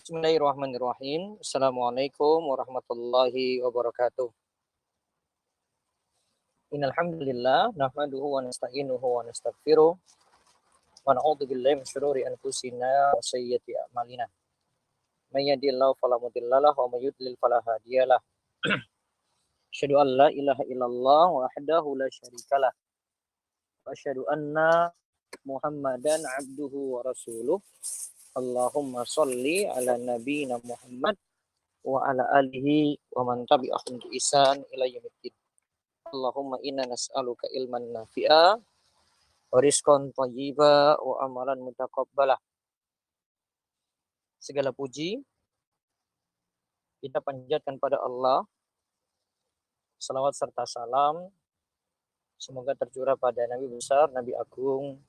Bismillahirrahmanirrahim. Assalamualaikum warahmatullahi wabarakatuh. Innal hamdalillah nahmaduhu wa nasta'inuhu wa nastaghfiruh wa na'udzu billahi min shururi anfusina wa sayyiati a'malina. May yahdihillahu fala mudhillalah wa may yudlil fala hadiyalah. Asyhadu an la ilaha illallah wahdahu la syarikalah wa asyhadu anna Muhammadan abduhu wa rasuluh. Allahumma sholli ala nabiyyina Muhammad wa ala alihi wa man tabi'ahum bi ihsan ila yaumiddin. Allahumma inna nas'aluka ilman nafi'a wa rizqan thayyiba wa amalan mutaqabbalah. Segala puji kita panjatkan pada Allah. Salawat serta salam semoga tercurah pada Nabi besar, Nabi agung,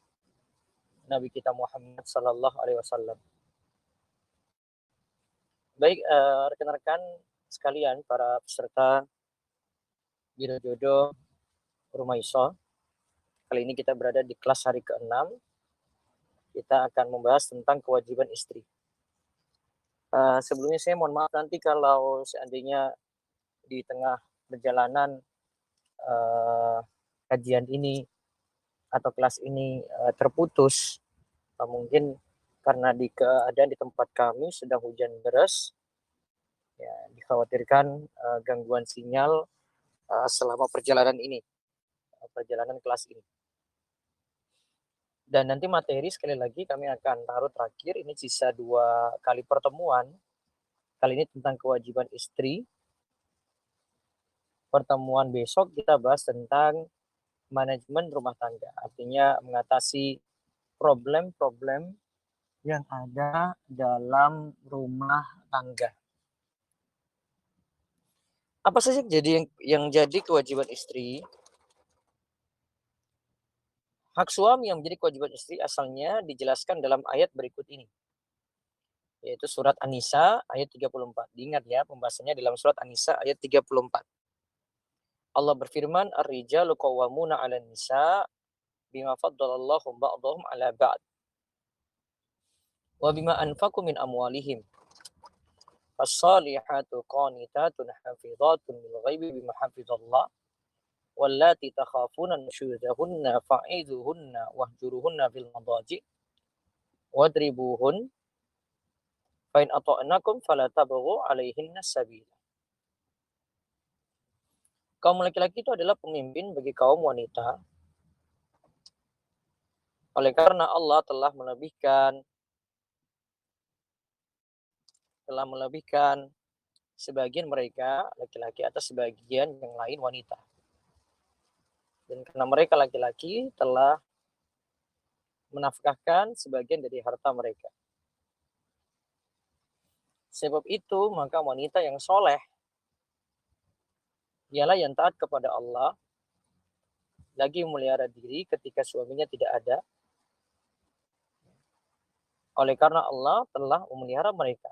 Nabi kita Muhammad sallallahu alaihi wasallam. Baik, rekan-rekan sekalian, para peserta Biro Jodoh Rumah Iso. Kali ini kita berada di kelas hari ke-6. Kita akan membahas tentang kewajiban istri. Sebelumnya saya mohon maaf nanti kalau seandainya di tengah perjalanan kajian ini atau kelas ini terputus. Mungkin karena keadaan di tempat kami sedang hujan deras, ya, dikhawatirkan gangguan sinyal selama perjalanan ini, perjalanan kelas ini. Dan nanti materi sekali lagi kami akan taruh terakhir, ini sisa 2 kali pertemuan. Kali ini tentang kewajiban istri. Pertemuan besok kita bahas tentang manajemen rumah tangga, artinya mengatasi problem-problem yang ada dalam rumah tangga. Apa saja jadi yang jadi kewajiban istri? Hak suami yang menjadi kewajiban istri asalnya dijelaskan dalam ayat berikut ini, yaitu surat An-Nisa ayat 34. Diingat ya, pembahasannya dalam surat An-Nisa ayat 34. Allah berfirman, "Ar-rijalu qawwamuna 'alan nisa bima faddalallahu ba'dahum 'ala ba'd wa bima anfaqu min amwalihim. As-salihatu qanitatun hafizatun lil ghaibi bima hafizallah. Wallati takhafuna nusyuzahunna fa'iduhunna wahjuruhunna fil madaji wadribuhun fa in ata'nakum fala tabghu 'alaihinna sabila." Kaum laki-laki itu adalah pemimpin bagi kaum wanita. Oleh karena Allah telah melebihkan sebagian mereka laki-laki atas sebagian yang lain wanita. Dan karena mereka laki-laki telah menafkahkan sebagian dari harta mereka. Sebab itu, maka wanita yang soleh ialah yang taat kepada Allah, lagi memelihara diri ketika suaminya tidak ada. Oleh karena Allah telah memelihara mereka.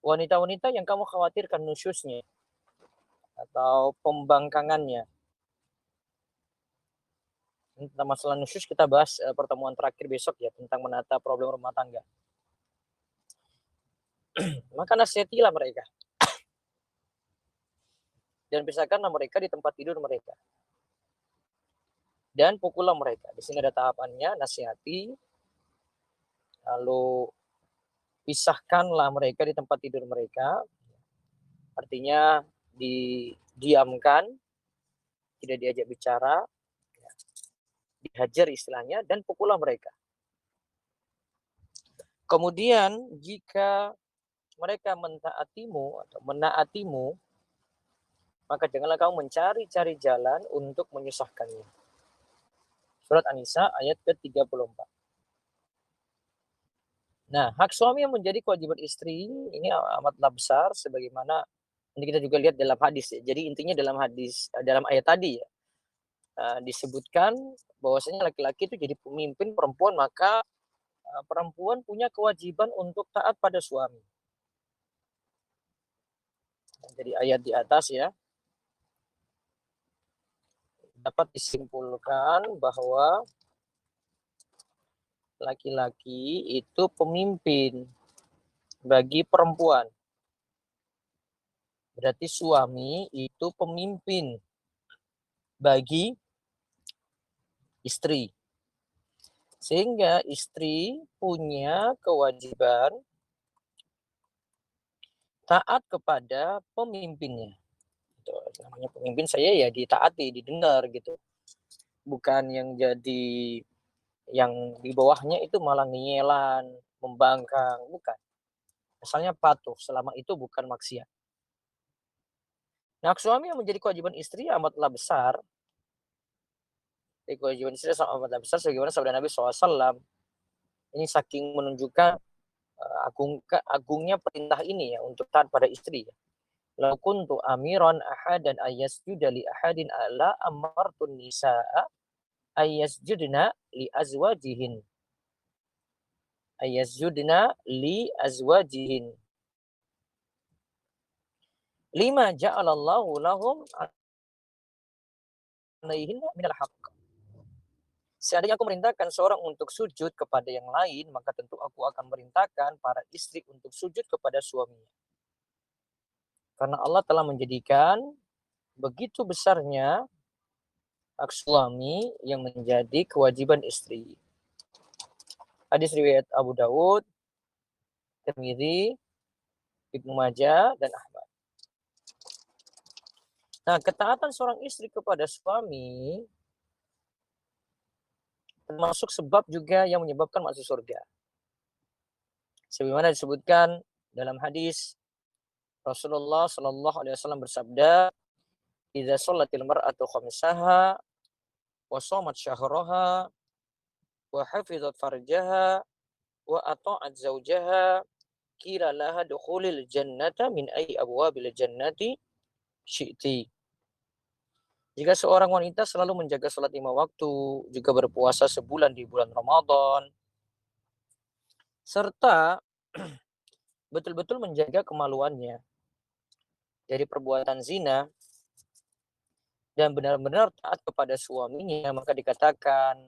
Wanita-wanita yang kamu khawatirkan nusyusnya atau pembangkangannya. Tentang masalah nusyus kita bahas pertemuan terakhir besok ya, tentang menata problem rumah tangga. Maka nasihatilah mereka. Dan pisahkanlah mereka di tempat tidur mereka. Dan pukullah mereka. Di sini ada tahapannya, nasihati. Lalu pisahkanlah mereka di tempat tidur mereka. Artinya didiamkan, tidak diajak bicara, dihajar istilahnya, dan pukullah mereka. Kemudian jika mereka mentaatimu atau menaatimu, maka janganlah kamu mencari-cari jalan untuk menyusahkannya. Surat An-Nisa ayat ke-34. Nah, hak suami yang menjadi kewajiban istri ini amatlah besar, sebagaimana ini kita juga lihat dalam hadis ya. Jadi intinya dalam ayat tadi ya, disebutkan bahwasanya laki-laki itu jadi pemimpin perempuan, maka perempuan punya kewajiban untuk taat pada suami. Jadi ayat di atas ya, dapat disimpulkan bahwa laki-laki itu pemimpin bagi perempuan. Berarti suami itu pemimpin bagi istri. Sehingga istri punya kewajiban taat kepada pemimpinnya. Itu namanya pemimpin, saya ya ditaati, didengar gitu. Bukan yang jadi yang di bawahnya itu malah ngeyelan, membangkang, bukan. Asalnya patuh, selama itu bukan maksiat. Nah, suami yang menjadi kewajiban istri amatlah besar. Kewajiban istri amatlah besar sebagaimana sabda Nabi SAW. Ini saking menunjukkan agungnya perintah ini ya untuk taat pada istri. Lau kuntu amiran ahadan ayasjuda li ahadin ala amartun nisaa ayasjudna li azwajihin. Ayasjudna li azwajihin. Lima ja'alallahu lahum alaihinna minal haqq. Seandainya aku merintahkan seorang untuk sujud kepada yang lain, maka tentu aku akan merintahkan para istri untuk sujud kepada suaminya. Karena Allah telah menjadikan begitu besarnya hak suami yang menjadi kewajiban istri. Hadis riwayat Abu Dawud, Tirmidzi, Ibnu Majah, dan Ahmad. Nah, ketaatan seorang istri kepada suami termasuk sebab juga yang menyebabkan masuk surga. Sebagaimana disebutkan dalam hadis Rasulullah Shallallahu Alaihi Wasallam bersabda, "Idza sholatil mar'atu khamsaha, wa shamat syahraha, wa hafizat farjaha, wa ata'at zawjaha, qila laha dukhulil jannata min ayyi abwabil jannati syi'ti." Jika seorang wanita selalu menjaga sholat 5 waktu, juga berpuasa sebulan di bulan Ramadan, serta betul-betul menjaga kemaluannya dari perbuatan zina, dan benar-benar taat kepada suaminya, maka dikatakan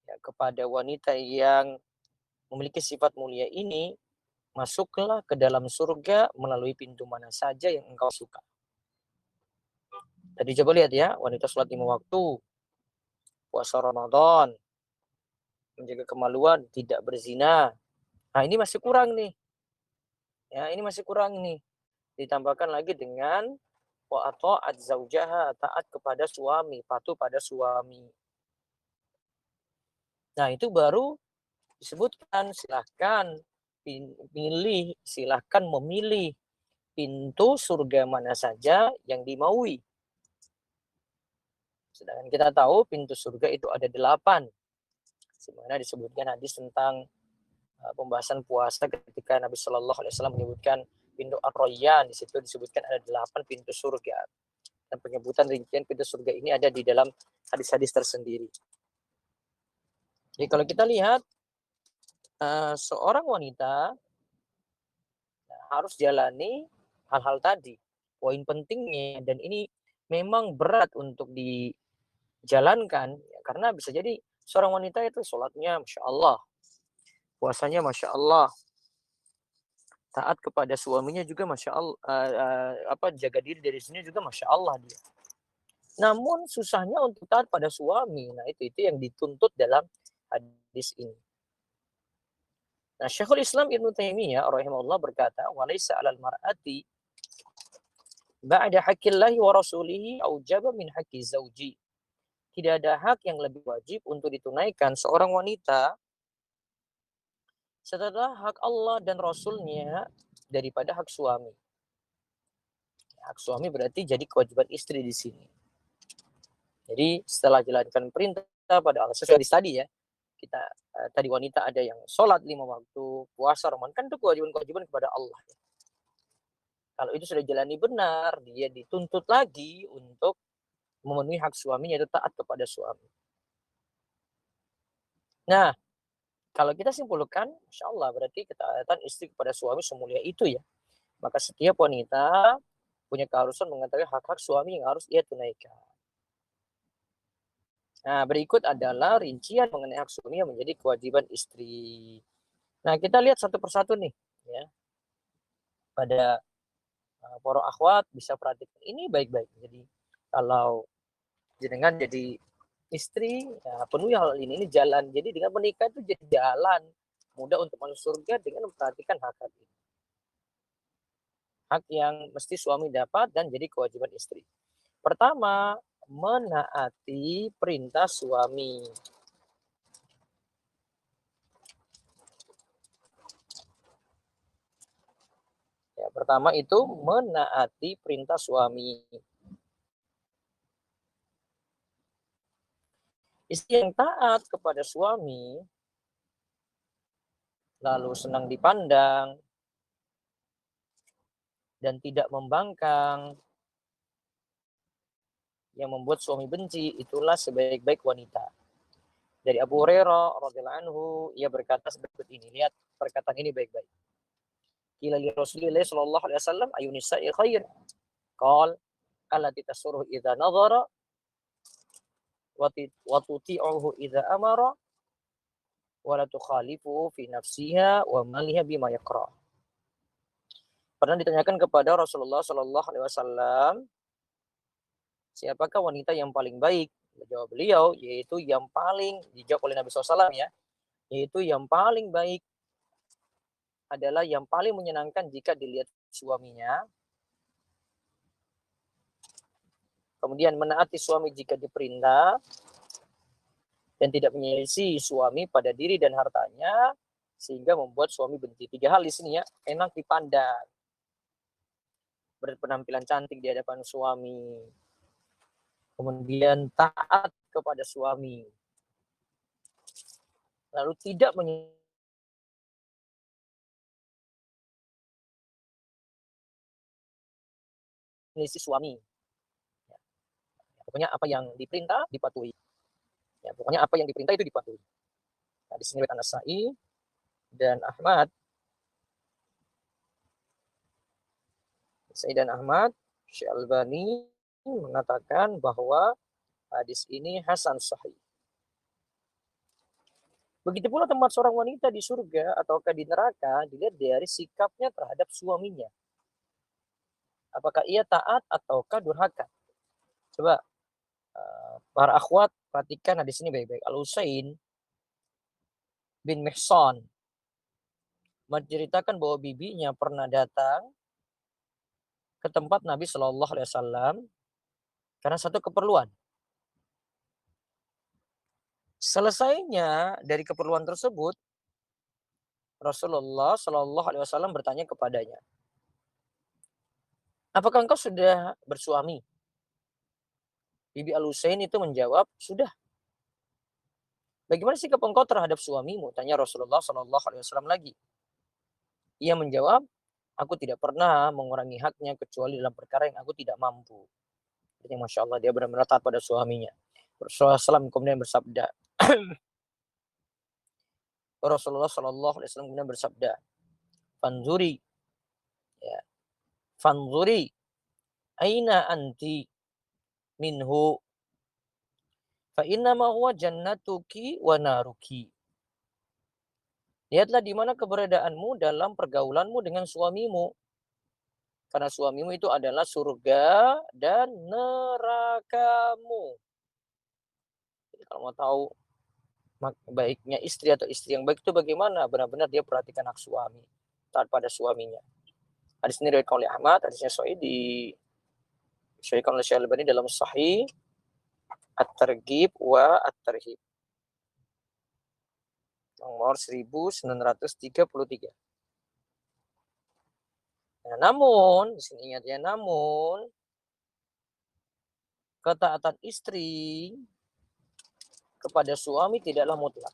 ya, kepada wanita yang memiliki sifat mulia ini, masuklah ke dalam surga melalui pintu mana saja yang engkau suka. Tadi coba lihat ya, wanita sholat 5 waktu, puasa Ramadan, menjaga kemaluan, tidak berzina. Nah, ini masih kurang nih. Ya, ini masih kurang nih. Ditambahkan lagi dengan wa ata'at zaujaha, taat kepada suami, patuh pada suami. Nah, itu baru disebutkan silahkan memilih pintu surga mana saja yang dimaui. Sedangkan kita tahu pintu surga itu ada 8. Sebenarnya disebutkan hadis tentang pembahasan puasa ketika Nabi Shallallahu Alaihi Wasallam menyebutkan pintu Ar-Rayyan. Di situ disebutkan ada 8 pintu surga. Dan penyebutan rincian pintu surga ini ada di dalam hadis-hadis tersendiri. Jadi kalau kita lihat seorang wanita harus jalani hal-hal tadi. Poin pentingnya, dan ini memang berat untuk dijalankan, karena bisa jadi seorang wanita itu sholatnya Masya Allah, puasanya Masya Allah, taat kepada suaminya juga Masya Allah, jaga diri dari sini juga Masya Allah dia. Namun susahnya untuk taat pada suami, nah itu yang dituntut dalam hadis ini. Nah, Syekhul Islam Ibnu Taimiyah rahimahullah berkata, "Walaisa 'alal mar'ati ba'da haqqillahi wa rasulihi aujaba min haqqi zauji." Tidak ada hak yang lebih wajib untuk ditunaikan seorang wanita setelah hak Allah dan Rasulnya daripada hak suami. Hak suami berarti jadi kewajiban istri di sini. Jadi setelah jalankan perintah pada Allah sesuai tadi ya, kita tadi wanita ada yang sholat 5 waktu, puasa Ramadan, kan itu kewajiban-kewajiban kepada Allah. Kalau itu sudah jalani benar, dia dituntut lagi untuk memenuhi hak suaminya, yaitu taat kepada suami. Nah, kalau kita simpulkan, Masya Allah, berarti ketaatan istri kepada suami semulia itu ya. Maka setiap wanita punya keharusan mengetahui hak-hak suami yang harus ia tunaikan. Nah, berikut adalah rincian mengenai hak suami yang menjadi kewajiban istri. Nah, kita lihat satu persatu nih. Ya. pada para akhwat bisa perhatikan ini baik-baik. Jadi kalau jenengan jadi istri, ya penuhi hal ini jalan. Jadi dengan menikah itu jadi jalan mudah untuk masuk surga dengan memperhatikan hak-hak ini. Hak yang mesti suami dapat dan jadi kewajiban istri. Pertama, menaati perintah suami. Ya, pertama itu menaati perintah suami. Istri yang taat kepada suami, lalu senang dipandang, dan tidak membangkang, yang membuat suami benci, itulah sebaik-baik wanita. Dari Abu Hurairah radhiyallahu anhu, ia berkata seperti ini. Lihat perkataan ini baik-baik. Qila li Rasulillah sallallahu alaihi wasallam ayun nisa'i khair? Qal allati tasurru idza nadhara wa tuti'uhu idza amara wa la tukhalifu fi nafsiha wa maliha bima yakra. Pernah ditanyakan kepada Rasulullah sallallahu alaihi wasallam, siapakah wanita yang paling baik? Jawab beliau, yaitu yang paling, dijawab oleh Nabi SAW ya, yaitu yang paling baik adalah yang paling menyenangkan jika dilihat suaminya. Kemudian menaati suami jika diperintah dan tidak menyelisih suami pada diri dan hartanya sehingga membuat suami benci. 3 hal di sini ya, enak dipandang, berpenampilan cantik di hadapan suami, kemudian taat kepada suami, lalu tidak menyelisih suami. Ya, pokoknya apa yang diperintah dipatuhi. Ya, pokoknya apa yang diperintah itu dipatuhi. Nah, di sini An-Nasa'i dan Ahmad. Sa'id dan Ahmad, Syekh Albani mengatakan bahwa hadis ini hasan sahih. Begitu pula tempat seorang wanita di surga ataukah di neraka dilihat dari sikapnya terhadap suaminya. Apakah ia taat ataukah durhaka? Coba para akhwat perhatikan hadis ini baik-baik. Al-Husain bin Mihsan menceritakan bahwa bibinya pernah datang ke tempat Nabi Shallallahu Alaihi Wasallam karena satu keperluan. Selesainya dari keperluan tersebut, Rasulullah Shallallahu Alaihi Wasallam bertanya kepadanya, apakah engkau sudah bersuami? Bibi Al-Husain itu menjawab, sudah. Bagaimana sikap engkau terhadap suamimu? Tanya Rasulullah Shallallahu Alaihi Wasallam lagi. Ia menjawab, aku tidak pernah mengurangi haknya kecuali dalam perkara yang aku tidak mampu. Jadi Masya Allah, dia benar-benar taat pada suaminya. Rasulullah SAW kemudian bersabda, Rasulullah Shallallahu Alaihi Wasallam kemudian bersabda, fanzuri, ya, fanzuri, aina anti minhu, fa inna ma huwa jannatuki wa naruki. Lihatlah di mana keberadaanmu dalam pergaulanmu dengan suamimu. Karena suamimu itu adalah surga dan nerakamu. Jadi kalau mau tahu baiknya istri atau istri yang baik itu bagaimana, benar-benar dia perhatikan hak suami, taat pada suaminya. Hadis ini diriwayatkan oleh Ahmad, hadisnya sahih disahihkan oleh Syekh Albani dalam Sahih At-Targhib wa At-Tarhib. Nomor 1933. Nah, namun, di sini ingat ya, namun ketaatan istri kepada suami tidaklah mutlak.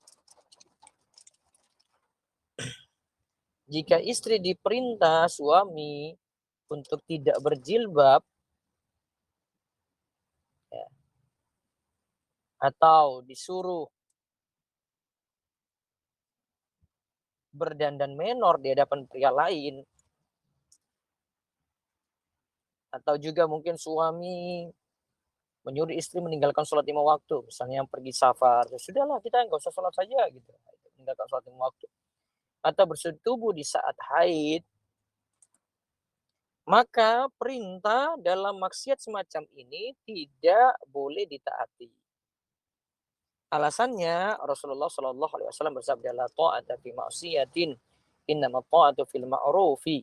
Jika istri diperintah suami untuk tidak berjilbab, ya, atau disuruh berdandan menor di hadapan pria lain, atau juga mungkin suami menyuruh istri meninggalkan sholat 5 waktu, misalnya yang pergi safar, ya sudahlah kita nggak usah sholat saja gitu, meninggalkan sholat 5 waktu, atau bersetubuh di saat haid, maka perintah dalam maksiat semacam ini tidak boleh ditaati. Alasannya Rasulullah Shallallahu Alaihi Wasallam bersabda, la ta'ata fi ma'siyatin, innama ta'atu fil ma'rufi.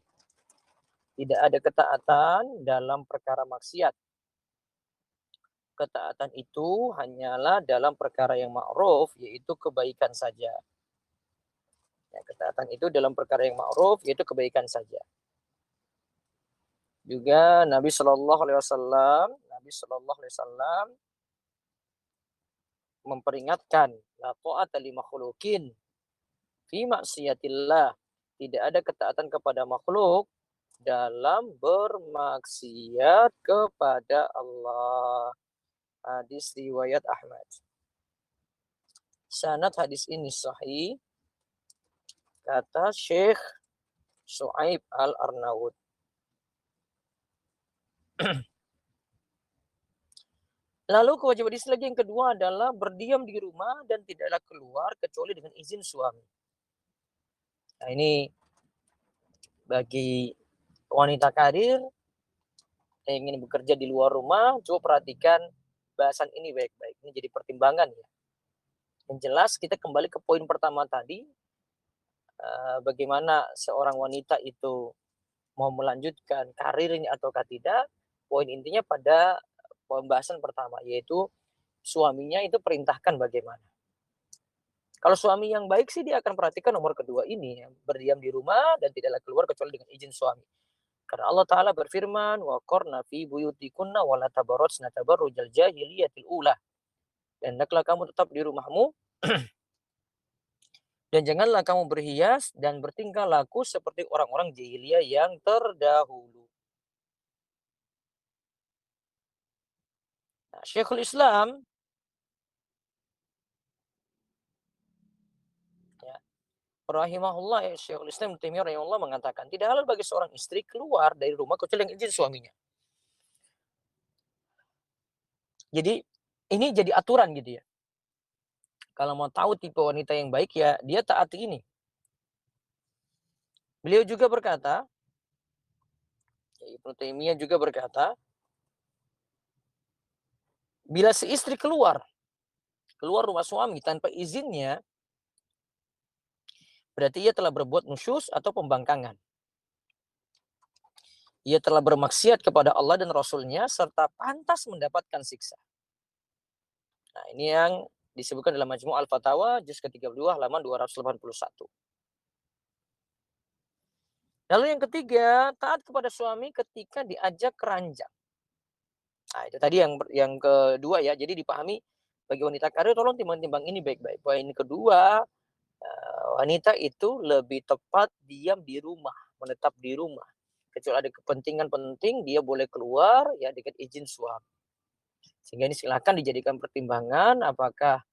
Tidak ada ketaatan dalam perkara maksiat. Ketaatan itu hanyalah dalam perkara yang ma'ruf, yaitu kebaikan saja. Ya, ketaatan itu dalam perkara yang ma'ruf, yaitu kebaikan saja. Juga Nabi Shallallahu Alaihi Wasallam memperingatkan, la ta'ata li makhluqin fi maksiatillah. Tidak ada ketaatan kepada makhluk dalam bermaksiat kepada Allah. Hadis riwayat Ahmad. Sanad hadis ini sahih, kata Syekh Shu'aib Al-Arnaud. Lalu kewajiban istri lagi yang kedua adalah berdiam di rumah dan tidaklah keluar kecuali dengan izin suami. Nah, ini bagi wanita karir yang ingin bekerja di luar rumah, coba perhatikan bahasan ini baik-baik. Ini jadi pertimbangan ya. Yang jelas kita kembali ke poin pertama tadi, bagaimana seorang wanita itu mau melanjutkan karirnya ataukah tidak. Poin intinya pada pembahasan pertama, yaitu suaminya itu perintahkan bagaimana. Kalau suami yang baik sih dia akan perhatikan nomor kedua ini, ya, berdiam di rumah dan tidaklah keluar kecuali dengan izin suami. Karena Allah Ta'ala berfirman, wa qarna fi buyutikunna wa la tabarrajna tabarrujal jahiliyatil ula. Dan hendaklah kamu tetap di rumahmu dan janganlah kamu berhias dan bertingkah laku seperti orang-orang jahiliyah yang terdahulu. Nah, Syekhul Islam ya, rahimahullah, Syekhul Islam Taimiyah rahimahullah mengatakan, tidak halal bagi seorang istri keluar dari rumah kecuali dengan izin suaminya. Jadi ini jadi aturan gitu ya. Kalau mau tahu tipe wanita yang baik ya dia taati ini. Beliau juga berkata, Ibnu Taimiyah juga berkata, bila si istri keluar rumah suami tanpa izinnya, berarti ia telah berbuat nusyus atau pembangkangan. Ia telah bermaksiat kepada Allah dan Rasulnya serta pantas mendapatkan siksa. Nah, ini yang disebutkan dalam Majmu' Al-Fatawa juz ke-32 halaman 281. Lalu yang ketiga, taat kepada suami ketika diajak keranjang. Nah, itu tadi yang kedua ya. Jadi dipahami bagi wanita karir tolong timbang-timbang ini baik-baik. Poin kedua, wanita itu lebih tepat diam di rumah, menetap di rumah. Kecuali ada kepentingan penting, dia boleh keluar ya dengan izin suami. Sehingga ini silakan dijadikan pertimbangan apakah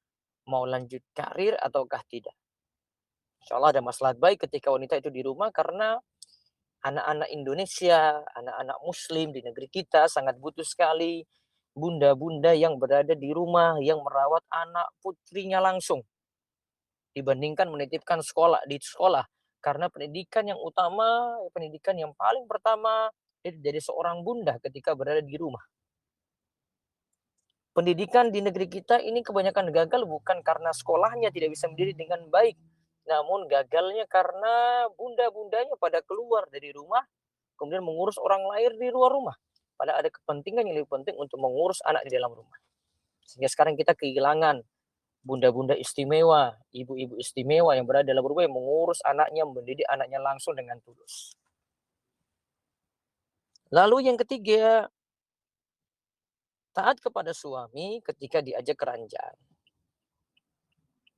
mau lanjut karir ataukah tidak. Insya Allah ada maslahat baik ketika wanita itu di rumah karena anak-anak Indonesia, anak-anak Muslim di negeri kita sangat butuh sekali bunda-bunda yang berada di rumah yang merawat anak putrinya langsung dibandingkan menitipkan di sekolah. Karena pendidikan yang utama, pendidikan yang paling pertama itu jadi seorang bunda ketika berada di rumah. Pendidikan di negeri kita ini kebanyakan gagal bukan karena sekolahnya tidak bisa mendidik dengan baik, namun gagalnya karena bunda-bundanya pada keluar dari rumah kemudian mengurus orang lain di luar rumah. Padahal ada kepentingan yang lebih penting untuk mengurus anak di dalam rumah. Sehingga sekarang kita kehilangan bunda-bunda istimewa, ibu-ibu istimewa yang berada dalam rumah yang mengurus anaknya, mendidik anaknya langsung dengan tulus. Lalu yang ketiga, taat kepada suami ketika diajak keranjang.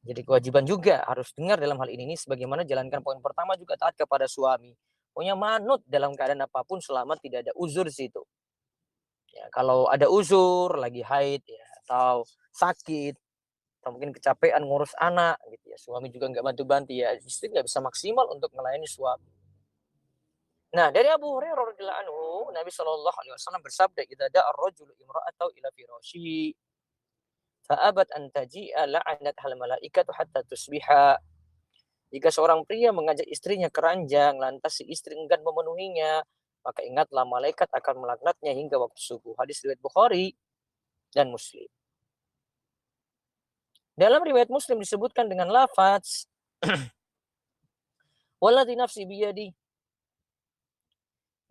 Jadi kewajiban juga harus dengar dalam hal ini sebagaimana jalankan poin pertama juga taat kepada suami. Pokoknya manut dalam keadaan apapun selama tidak ada uzur di situ. Ya, kalau ada uzur, lagi haid ya, atau sakit, atau mungkin kecapean ngurus anak gitu ya, suami juga nggak bantu-bantu ya, istri nggak bisa maksimal untuk melayani suami. Nah, dari Abu Hurairah radhiyallahu anhu, Nabi Shallallahu alaihi wasallam bersabda, "Idza da'a ar-rajulu imra'atahu ila firashihi fa'abat an taji'a la'anat hal malaikatu hatta tusbiha." Jika seorang pria mengajak istrinya ke ranjang, lantas si istri enggan memenuhinya, maka ingatlah malaikat akan melaknatnya hingga waktu subuh. Hadis riwayat Bukhari dan Muslim. Dalam riwayat Muslim disebutkan dengan lafaz walladzi nafsi biyadi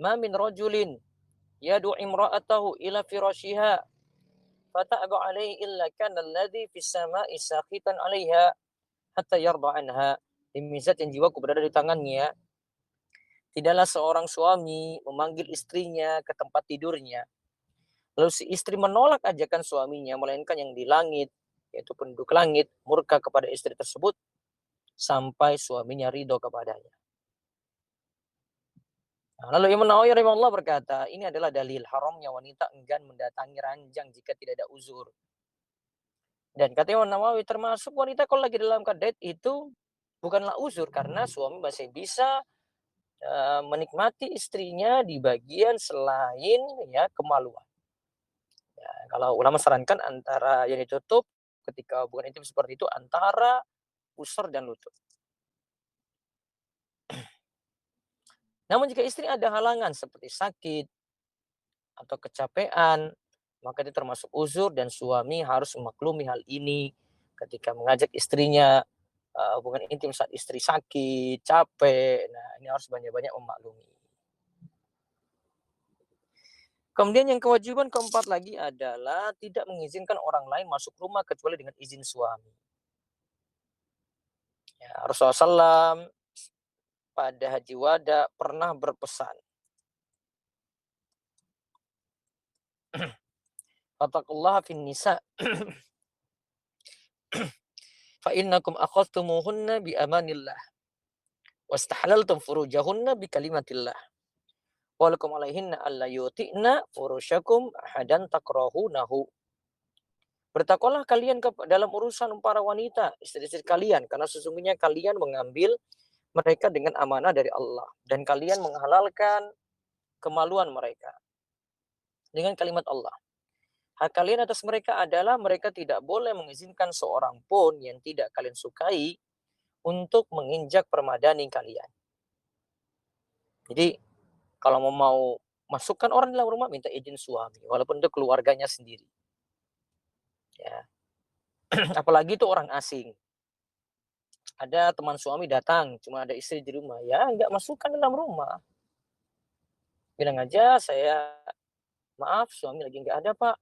ma min rajulin yad'u imra'atahu ila firashiha fata'aba alaihi illa kana alladzi fis sama'i sakhitan 'alaiha hatta yarda anha. Demi zat yang jiwaku berada di tangannya, tidaklah seorang suami memanggil istrinya ke tempat tidurnya, lalu si istri menolak ajakan suaminya, melainkan yang di langit, yaitu penduduk langit, murka kepada istri tersebut sampai suaminya ridho kepadanya. Nah, lalu Imam Nawawi rahimahullah berkata, ini adalah dalil haramnya wanita enggan mendatangi ranjang jika tidak ada uzur. Dan kata Imam Nawawi, termasuk wanita kalau lagi dalam keadaan itu bukanlah uzur, karena suami masih bisa menikmati istrinya di bagian selain ya kemaluan. Ya, kalau ulama sarankan antara yang ditutup ketika hubungan intim seperti itu antara pusar dan lutut. Namun jika istri ada halangan seperti sakit atau kecapean, maka itu termasuk uzur dan suami harus memaklumi hal ini ketika mengajak istrinya hubungan intim saat istri sakit, capek. Nah, ini harus banyak-banyak memaklumi. Kemudian yang kewajiban keempat lagi adalah tidak mengizinkan orang lain masuk rumah kecuali dengan izin suami. Ya, Rasulullah SAW pada Haji Wada pernah berpesan, Fattaqullaha fin nisa fa innakum akhadtumuhunna bi amanillah wastahlaltum furujahunna bi kalimatillah. Walakum alaihinna alla yuti'na furusyakum ahadan takrahunahu. Bertakwalah kalian dalam urusan para wanita, istri-istri kalian, karena sesungguhnya kalian mengambil mereka dengan amanah dari Allah. Dan kalian menghalalkan kemaluan mereka dengan kalimat Allah. Hak kalian atas mereka adalah mereka tidak boleh mengizinkan seorang pun yang tidak kalian sukai untuk menginjak permadani kalian. Jadi kalau mau masukkan orang dalam rumah, minta izin suami, walaupun itu keluarganya sendiri. Ya. Apalagi itu orang asing. Ada teman suami datang, cuma ada istri di rumah, ya nggak masukkan dalam rumah. Bilang aja, maaf suami lagi nggak ada pak,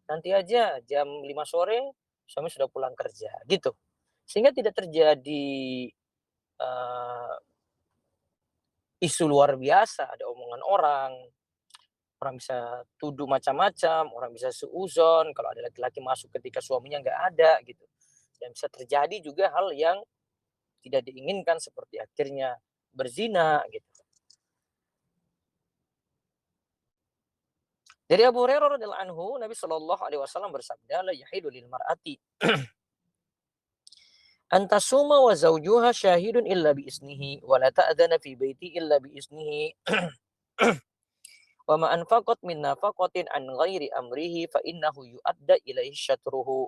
nanti aja jam 5 sore suami sudah pulang kerja, gitu. Sehingga tidak terjadi isu luar biasa, ada omongan orang bisa tuduh macam-macam, orang bisa seuzon kalau ada laki-laki masuk ketika suaminya nggak ada gitu. Dan bisa terjadi juga hal yang tidak diinginkan seperti akhirnya berzina gitu. Dari Abu Hurairah radhiyallahu anhu, Nabi Shallallahu alaihi wasallam bersabda, "La yahilu lil mar'ati an tasuma wa zawjuha syahidun illa bi isnihi wa la ta'dhana fi baiti illa bi isnihi." Wa ma anfaqat min nafaqatin an ghairi amrihi fa innahu yu'adda ilaihi syatruhu.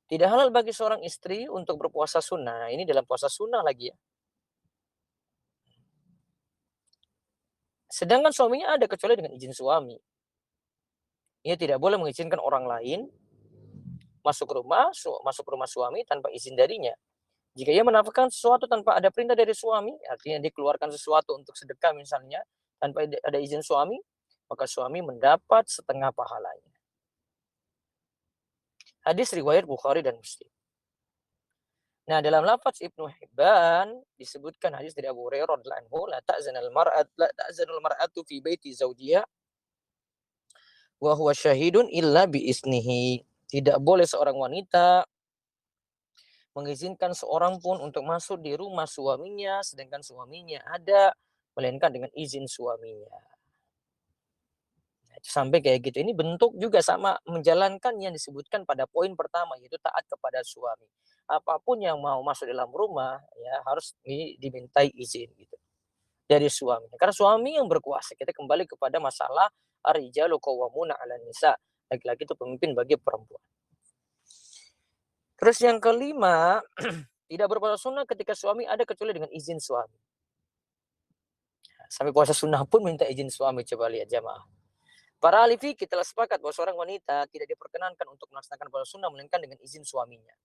Tidak halal bagi seorang istri untuk berpuasa sunnah. Nah, ini dalam puasa sunnah lagi ya. Sedangkan suaminya ada kecuali dengan izin suami. Ia tidak boleh mengizinkan orang lain masuk rumah suami tanpa izin darinya. Jika ia menafkahkan sesuatu tanpa ada perintah dari suami, artinya dikeluarkan sesuatu untuk sedekah misalnya, tanpa ada izin suami, maka suami mendapat setengah pahalanya. Hadis riwayat Bukhari dan Muslim. Nah, dalam lafaz Ibnu Hibban disebutkan hadis dari Abu Hurairah radhiyallahu anhu, la ta'zanul mar'atu fi baiti zawjiha wa huwa syahidun illa bi isnihi. Tidak boleh seorang wanita mengizinkan seorang pun untuk masuk di rumah suaminya sedangkan suaminya ada, melainkan dengan izin suaminya. Nah, sampai kayak gitu. Ini bentuk juga sama menjalankan yang disebutkan pada poin pertama, yaitu taat kepada suami. Apapun yang mau masuk dalam rumah ya harus dimintai izin gitu dari suami. Karena suami yang berkuasa. Kita kembali kepada masalah ar-rijalu qawwamuna 'alan nisa. Laki-laki itu pemimpin bagi perempuan. Terus yang kelima, tidak berpuasa sunnah ketika suami ada kecuali dengan izin suami. Sampai puasa sunnah pun minta izin suami, coba lihat jamaah. Para ahli fikih telah sepakat bahwa seorang wanita tidak diperkenankan untuk melaksanakan puasa sunnah melainkan dengan izin suaminya.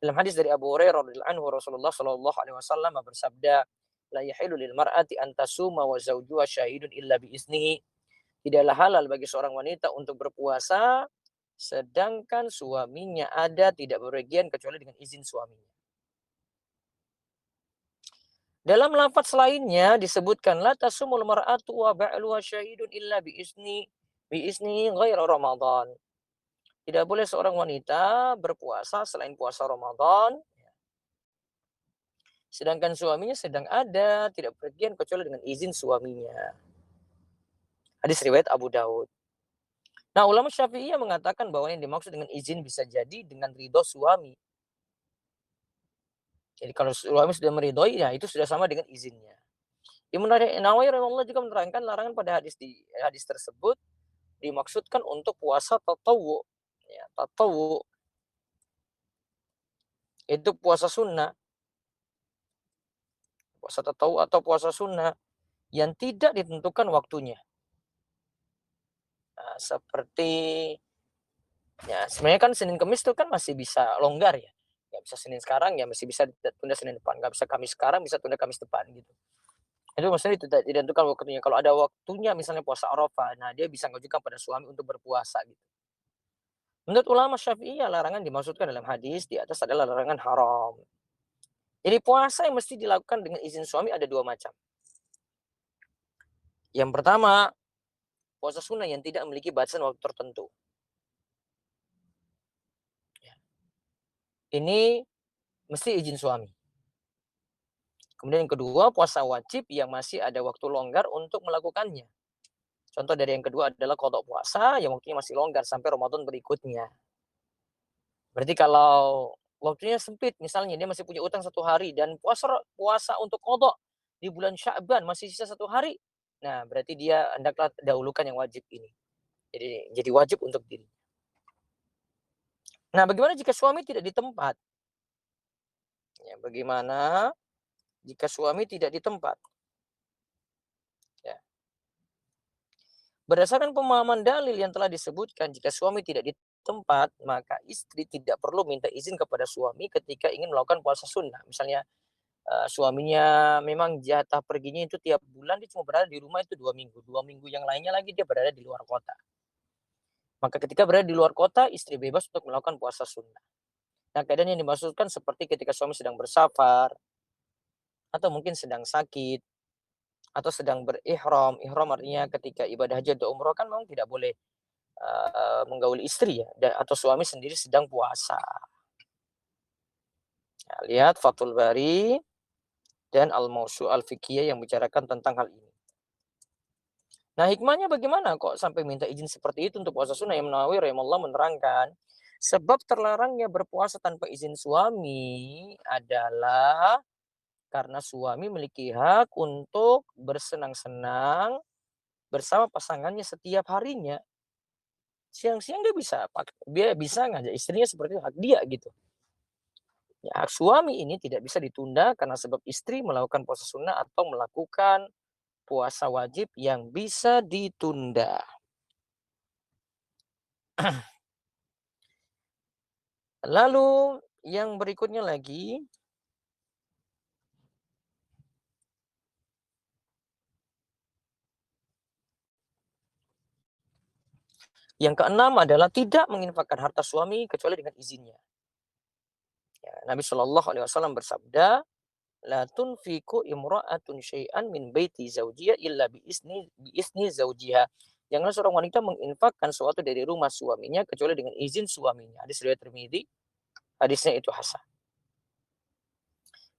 Dalam hadis dari Abu Hurairah radhiyallahu anhu, Rasulullah shallallahu alaihi wasallam bersabda, "La yahilu lil mar'ati an tasuma wa zawjuha syahidun illa bi iznihi." Tidaklah halal bagi seorang wanita untuk berpuasa sedangkan suaminya ada tidak bepergian kecuali dengan izin suaminya. Dalam lafaz lainnya disebutkan la tasumul mar'atu wa ba'luha syahidun illa bi izni ghaira Ramadan. Tidak boleh seorang wanita berpuasa selain puasa Ramadan sedangkan suaminya sedang ada tidak bepergian kecuali dengan izin suaminya. Hadis riwayat Abu Daud. Nah, ulama Syafi'iyah mengatakan bahwa yang dimaksud dengan izin bisa jadi dengan ridho suami. Jadi kalau suami sudah meridhoi, ya itu sudah sama dengan izinnya. Imam Nawawi rahimahullah juga menerangkan larangan pada hadis tersebut dimaksudkan untuk puasa tatawwu. Ya, tatawwu itu puasa sunnah. Puasa tatawwu atau puasa sunnah yang tidak ditentukan waktunya. Nah, seperti ya sebenarnya kan Senin Kamis itu kan masih bisa longgar ya. Nggak bisa Senin sekarang ya masih bisa tunda Senin depan. Nggak bisa Kamis sekarang bisa tunda Kamis depan gitu. Itu maksudnya tidak ditentukan waktunya. Kalau ada waktunya misalnya puasa Arafah, nah dia bisa mengajukan pada suami untuk berpuasa gitu. Menurut ulama Syafi'iyah larangan dimaksudkan dalam hadis di atas adalah larangan haram. Jadi puasa yang mesti dilakukan dengan izin suami ada dua macam. Yang pertama, puasa sunnah yang tidak memiliki batasan waktu tertentu. Ini mesti izin suami. Kemudian yang kedua, puasa wajib yang masih ada waktu longgar untuk melakukannya. Contoh dari yang kedua adalah qadha puasa yang waktunya masih longgar sampai Ramadan berikutnya. Berarti kalau waktunya sempit, misalnya dia masih punya utang 1 hari dan puasa untuk qadha di bulan Sya'ban masih sisa 1 hari, nah berarti dia hendaklah dahulukan yang wajib ini. Jadi wajib untuk diri. Nah, bagaimana jika suami tidak di tempat? Ya, bagaimana jika suami tidak di tempat? Ya. Berdasarkan pemahaman dalil yang telah disebutkan, jika suami tidak di tempat, maka istri tidak perlu minta izin kepada suami ketika ingin melakukan puasa sunnah. Misalnya suaminya memang jatah perginya itu tiap bulan dia cuma berada di rumah itu 2 minggu. 2 minggu yang lainnya lagi dia berada di luar kota. Maka ketika berada di luar kota, istri bebas untuk melakukan puasa sunnah. Nah, keadaan yang dimaksudkan seperti ketika suami sedang bersafar, atau mungkin sedang sakit, atau sedang berihram. Ihram artinya ketika ibadah haji atau umroh kan memang tidak boleh menggauli istri ya, atau suami sendiri sedang puasa. Nah, lihat Fathul Bari dan Al-Mawsu' Al-Fiqhiyah yang bicarakan tentang hal ini. Nah, hikmahnya bagaimana kok sampai minta izin seperti itu untuk puasa sunnah? Imam Nawawi rahimahullah menerangkan, sebab terlarangnya berpuasa tanpa izin suami adalah karena suami memiliki hak untuk bersenang-senang bersama pasangannya setiap harinya. Siang-siang dia bisa ngajak istrinya seperti hak dia gitu. Ya, hak suami ini tidak bisa ditunda karena sebab istri melakukan puasa sunnah atau melakukan puasa wajib yang bisa ditunda. Lalu yang berikutnya lagi, yang keenam adalah tidak menginfakkan harta suami kecuali dengan izinnya. Ya, Nabi Shallallahu Alaihi Wasallam bersabda, la tunfiku imra'atun syai'an min baiti zawjiha illa bi isni zawjiha. Jangan seorang wanita menginfakkan sesuatu dari rumah suaminya kecuali dengan izin suaminya. Hadis riwayat Tirmidzi, hadisnya itu hasan.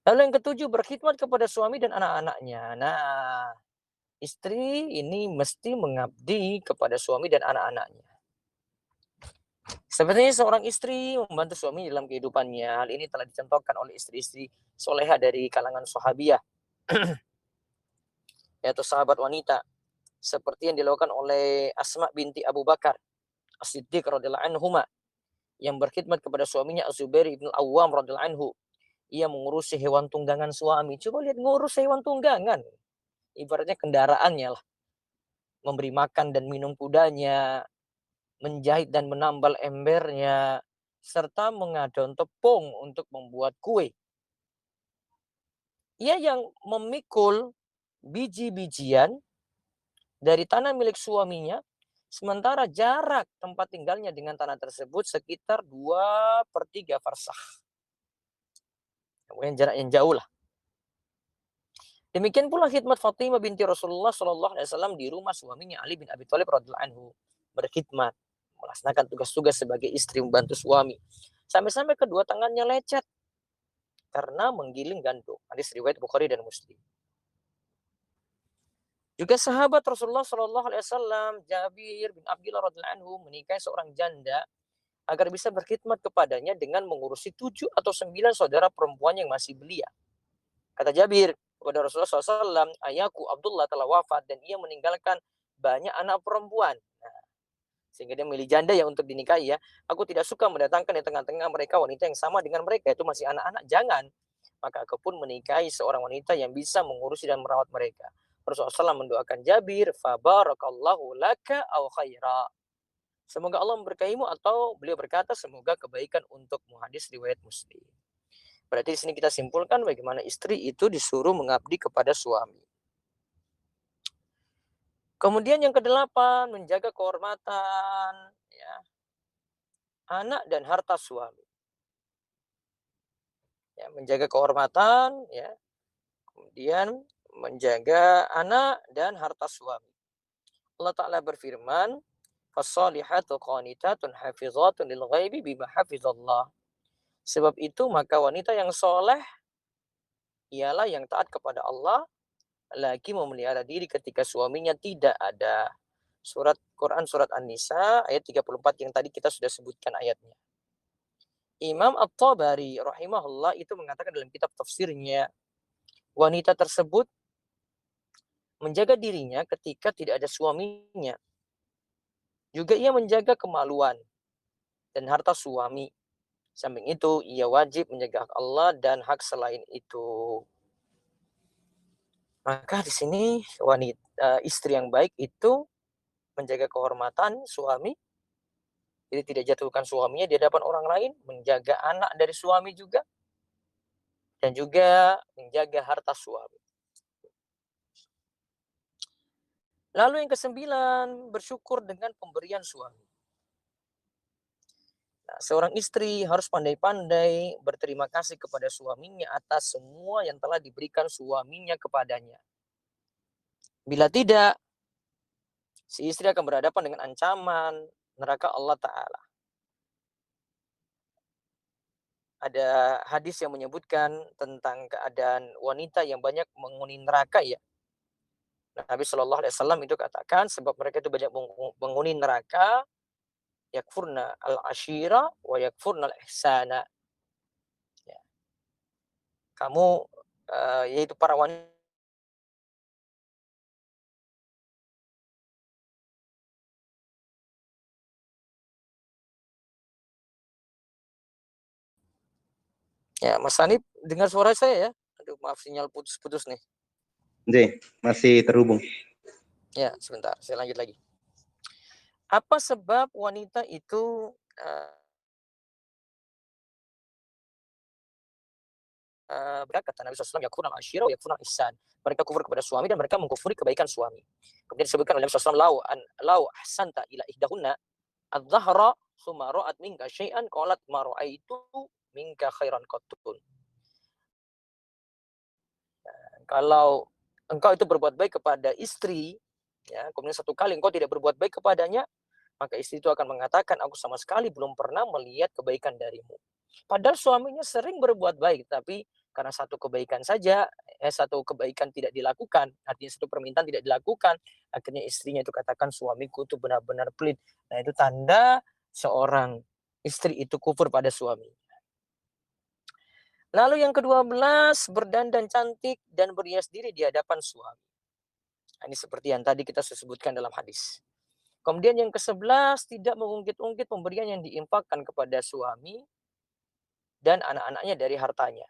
Lalu yang ketujuh, berkhidmat kepada suami dan anak-anaknya. Nah, istri ini mesti mengabdi kepada suami dan anak-anaknya. Sebenarnya seorang istri membantu suami dalam kehidupannya. Hal ini telah dicontohkan oleh istri-istri soleha dari kalangan sahabiah, yaitu sahabat wanita. Seperti yang dilakukan oleh Asma binti Abu Bakar As-Siddiq radhiyallahu anhuma, yang berkhidmat kepada suaminya Az-Zubair bin Awwam radhiyallahu anhu. Ia mengurusi hewan tunggangan suami. Coba lihat ngurus hewan tunggangan. ibaratnya kendaraannya lah. Memberi makan dan minum kudanya, menjahit dan menambal embernya, serta mengadon tepung untuk membuat kue. Ia yang memikul biji-bijian dari tanah milik suaminya, sementara jarak tempat tinggalnya dengan tanah tersebut sekitar 2/3 farsakh. Kemudian jarak yang jauh lah. Demikian pula khidmat Fatimah binti Rasulullah SAW di rumah suaminya Ali bin Abi Thalib radhiyallahu anhu, berkhidmat, melaksanakan tugas-tugas sebagai istri membantu suami. Sampai-sampai kedua tangannya lecet karena menggiling gandum. Hadis riwayat Bukhari dan Muslim. Juga sahabat Rasulullah SAW, Jabir bin Abdullah radhiyallahu anhu, menikahi seorang janda agar bisa berkhidmat kepadanya dengan mengurusi 7 atau 9 saudara perempuan yang masih belia. Kata Jabir kepada Rasulullah SAW, ayahku Abdullah telah wafat dan ia meninggalkan banyak anak perempuan. Nah, sehingga dia milih janda ya untuk dinikahi ya. Aku tidak suka mendatangkan di tengah-tengah mereka wanita yang sama dengan mereka, itu masih anak-anak. Jangan. Maka aku pun menikahi seorang wanita yang bisa mengurusi dan merawat mereka. Rasulullah SAW mendoakan Jabir, fabarakallahu laka au khaira. Semoga Allah memberkahimu, atau beliau berkata semoga kebaikan untukmu. Hadis riwayat Muslim. Berarti di sini kita simpulkan bagaimana istri itu disuruh mengabdi kepada suami. Kemudian yang kedelapan, menjaga kehormatan ya, anak dan harta suami. Ya, menjaga kehormatan ya, kemudian menjaga anak dan harta suami. Allah Ta'ala berfirman, "Fassalihatu qanitatun hafizatun lil ghaibi bima hafizallah." Sebab itu maka wanita yang soleh ialah yang taat kepada Allah, lagi memelihara diri ketika suaminya tidak ada. Quran surat An-Nisa ayat 34 yang tadi kita sudah sebutkan ayatnya. Imam At-Tabari rahimahullah itu mengatakan dalam kitab tafsirnya, wanita tersebut menjaga dirinya ketika tidak ada suaminya. Juga ia menjaga kemaluan dan harta suami. Samping itu, ia wajib menjaga hak Allah dan hak selain itu. Maka di sini istri yang baik itu menjaga kehormatan suami, jadi tidak jatuhkan suaminya di hadapan orang lain, menjaga anak dari suami juga, dan juga menjaga harta suami. Lalu yang ke-9, bersyukur dengan pemberian suami. Nah, seorang istri harus pandai-pandai berterima kasih kepada suaminya atas semua yang telah diberikan suaminya kepadanya. Bila tidak, si istri akan berhadapan dengan ancaman neraka Allah Ta'ala. Ada hadis yang menyebutkan tentang keadaan wanita yang banyak menghuni neraka ya. Nabi Shallallahu Alaihi Wasallam itu katakan sebab mereka itu banyak menghuni neraka, yakfurna al-ashira wa yakfurna al-ihsana. Ya. Kamu yaitu para wanita ya. Mas Hanif dengar suara saya ya? Aduh, maaf sinyal putus-putus nih. Masih terhubung. Ya, sebentar, saya lanjut lagi. Apa sebab wanita itu kata Nabi SAW, yakfurna al-ashira wa yakfurna al-ihsan. Mereka kufur kepada suami dan mereka mengkufuri kebaikan suami. Kemudian disebutkan oleh Nabi SAW, lau ahsanta ila ihdahunna adh-dhahra summa ra'at minka syai'an qalat ma ra'aitu minka khairan qattun. Kalau engkau itu berbuat baik kepada istri, ya, kemudian satu kali engkau tidak berbuat baik kepadanya, maka istri itu akan mengatakan, aku sama sekali belum pernah melihat kebaikan darimu. Padahal suaminya sering berbuat baik, tapi karena satu kebaikan saja, satu kebaikan tidak dilakukan, artinya satu permintaan tidak dilakukan, akhirnya istrinya itu katakan, suamiku itu benar-benar pelit. Nah, itu tanda seorang istri itu kufur pada suami. Lalu yang ke-12, berdandan cantik dan berhias diri di hadapan suami. Ini seperti yang tadi kita sebutkan dalam hadis. Kemudian yang ke-11, tidak mengungkit-ungkit pemberian yang diinfakkan kepada suami dan anak-anaknya dari hartanya.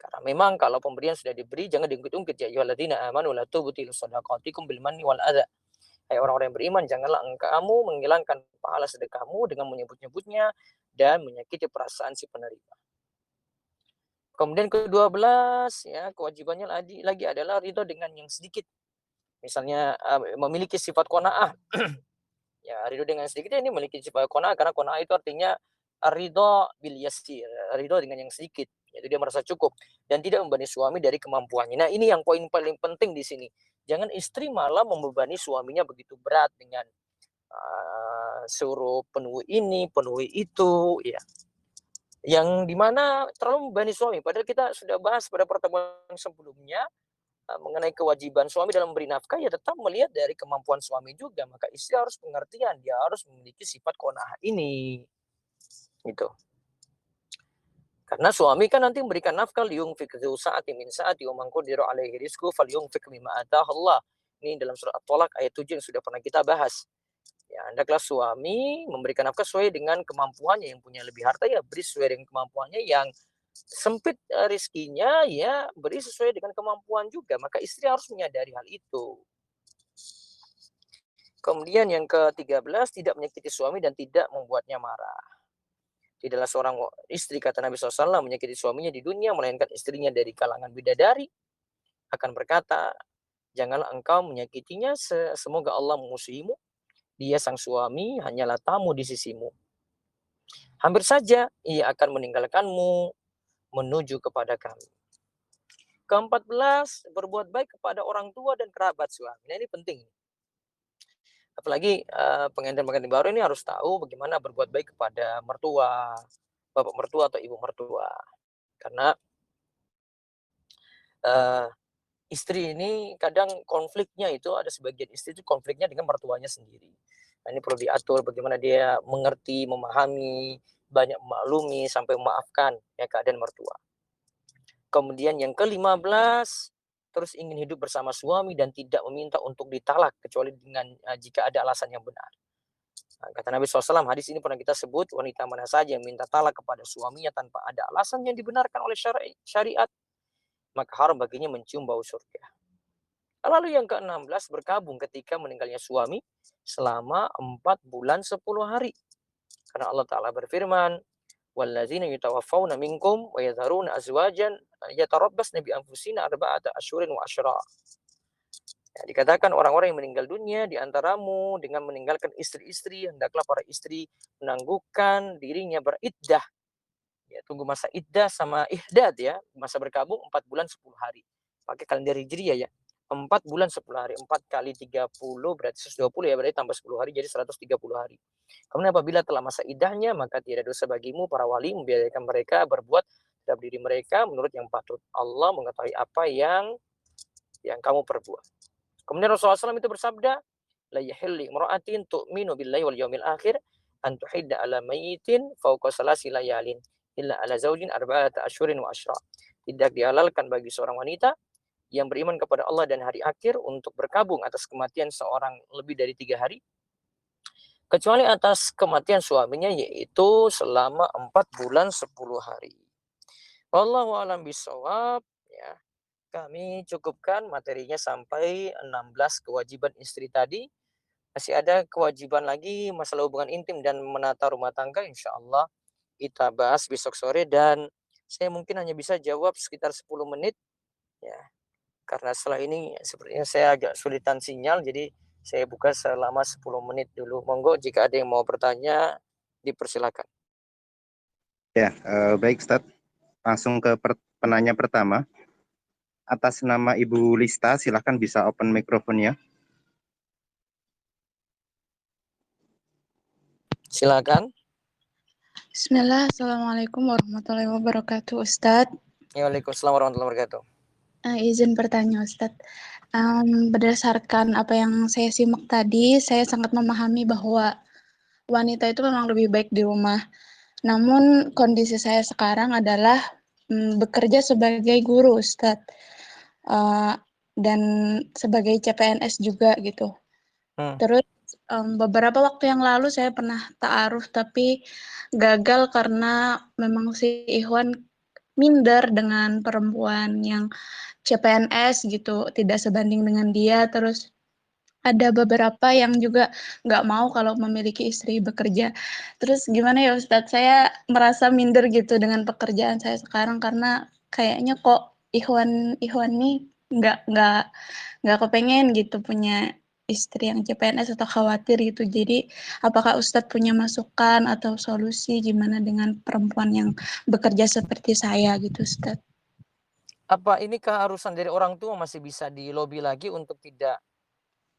Karena memang kalau pemberian sudah diberi, jangan diungkit-ungkit. Ya ayyuhalladzina amanu la tubtilu shadaqatikum bil manni wal adza. Hai orang-orang yang beriman, janganlah kamu menghilangkan pahala sedekahmu dengan menyebut-nyebutnya dan menyakiti perasaan si penerima. Kemudian ke-12 ya, kewajibannya lagi adalah ridho dengan yang sedikit. Misalnya memiliki sifat qanaah. Ya, ridho dengan sedikit ini memiliki sifat qanaah, karena qanaah itu artinya ridho bil yasir, ridho dengan yang sedikit. Yaitu dia merasa cukup dan tidak membebani suami dari kemampuannya. Nah, ini yang poin paling penting di sini. Jangan istri malah membebani suaminya begitu berat dengan suruh penuhi ini, penuhi itu, ya. Yang dimana terlalu membebani suami. Padahal kita sudah bahas pada pertemuan sebelumnya mengenai kewajiban suami dalam memberi nafkah, ya tetap melihat dari kemampuan suami juga. Maka istri harus pengertian, dia harus memiliki sifat qanaah ini. Gitu. Karena suami kan nanti memberikan nafkah, liyunfik dzu sa'atin min sa'ati wa man qudira alaihi rizquhu falyunfik mimma ataahu Allah. Ini dalam surat At-Thalaq ayat 7 yang sudah pernah kita bahas. Ya, hendaklah suami memberikan nafkah sesuai dengan kemampuannya. Yang punya lebih harta, ya beri sesuai dengan kemampuannya. Yang sempit rezekinya, ya beri sesuai dengan kemampuan juga. Maka istri harus menyadari hal itu. Kemudian yang ke-13, tidak menyakiti suami dan tidak membuatnya marah. Tidaklah seorang istri, kata Nabi SAW, menyakiti suaminya di dunia, melainkan istrinya dari kalangan bidadari akan berkata, janganlah engkau menyakitinya, semoga Allah memusuhimu. Dia sang suami hanyalah tamu di sisimu. Hampir saja ia akan meninggalkanmu menuju kepada kami. Ke-14, berbuat baik kepada orang tua dan kerabat suami. Nah, ini penting. Apalagi pengantin-pengantin baru ini harus tahu bagaimana berbuat baik kepada mertua, bapak mertua atau ibu mertua. Karena istri ini kadang konfliknya itu, ada sebagian istri itu konfliknya dengan mertuanya sendiri. Nah, ini perlu diatur bagaimana dia mengerti, memahami, banyak memaklumi sampai memaafkan ya keadaan mertua. Kemudian yang ke-15, terus ingin hidup bersama suami dan tidak meminta untuk ditalak kecuali dengan jika ada alasan yang benar. Nah, kata Nabi SAW, hadis ini pernah kita sebut, wanita mana saja yang minta talak kepada suaminya tanpa ada alasan yang dibenarkan oleh syariat, maka haram baginya mencium bau surga. Lalu yang ke-16, berkabung ketika meninggalnya suami selama 4 bulan 10 hari. Karena Allah Ta'ala berfirman, wallazina yutawaffawna minkum wa yadharuna azwajan yatarabbasna bi anfusina arba'ata asyhurin wa asyra. Ya, dikatakan orang-orang yang meninggal dunia di antaramu dengan meninggalkan istri-istri, hendaklah para istri menangguhkan dirinya beriddah. Ya, tunggu masa iddah sama ihdad ya, masa berkabung 4 bulan 10 hari. Pakai kalender Hijriah ya. 4 bulan 10 hari, 4 kali 30 berarti 120 ya, berarti tambah 10 hari jadi 130 hari. Kemudian apabila telah masa iddahnya, maka tidak dosa bagimu para wali membiarkan mereka berbuat terhadap diri mereka menurut yang patut. Allah mengetahui apa yang kamu perbuat. Kemudian Rasulullah SAW itu bersabda, la yahilli imra'atin tu'minu billahi wal yawmil akhir an tuhidda ala mayyitin fawqa salasi layalin illa ala zaujin arba'ata asyhurin wa asyra. Tidak dihalalkan bagi seorang wanita yang beriman kepada Allah dan hari akhir untuk berkabung atas kematian seorang lebih dari 3 hari, kecuali atas kematian suaminya, yaitu selama 4 bulan 10 hari. Wallahu a'lam bishawab. Ya, kami cukupkan materinya sampai 16 kewajiban istri tadi. Masih ada kewajiban lagi masalah hubungan intim dan menata rumah tangga, insya Allah kita bahas besok sore, dan saya mungkin hanya bisa jawab sekitar 10 menit ya. Karena setelah ini sepertinya saya agak sulitan sinyal, jadi saya buka selama 10 menit dulu. Monggo jika ada yang mau bertanya, dipersilakan. Ya, baik Ustadz. Langsung ke penanya pertama. Atas nama Ibu Lista, silahkan bisa open mikrofonnya. Silakan. Bismillah, Assalamualaikum warahmatullahi wabarakatuh, Ustadz. Waalaikumsalam warahmatullahi wabarakatuh. Izin bertanya, Ustadz. Berdasarkan apa yang saya simak tadi, saya sangat memahami bahwa wanita itu memang lebih baik di rumah. Namun kondisi saya sekarang adalah bekerja sebagai guru, Ustadz. Dan sebagai CPNS juga gitu. Terus beberapa waktu yang lalu saya pernah ta'aruf, tapi gagal karena memang si Ikhwan minder dengan perempuan yang CPNS gitu, tidak sebanding dengan dia. Terus ada beberapa yang juga nggak mau kalau memiliki istri bekerja. Terus gimana ya Ustadz, saya merasa minder gitu dengan pekerjaan saya sekarang karena kayaknya kok Ikhwan nih nggak kepengen gitu punya istri yang CPNS atau khawatir gitu. Jadi apakah Ustadz punya masukan atau solusi gimana dengan perempuan yang bekerja seperti saya gitu Ustadz? Apa ini keharusan dari orang tua masih bisa dilobi lagi untuk tidak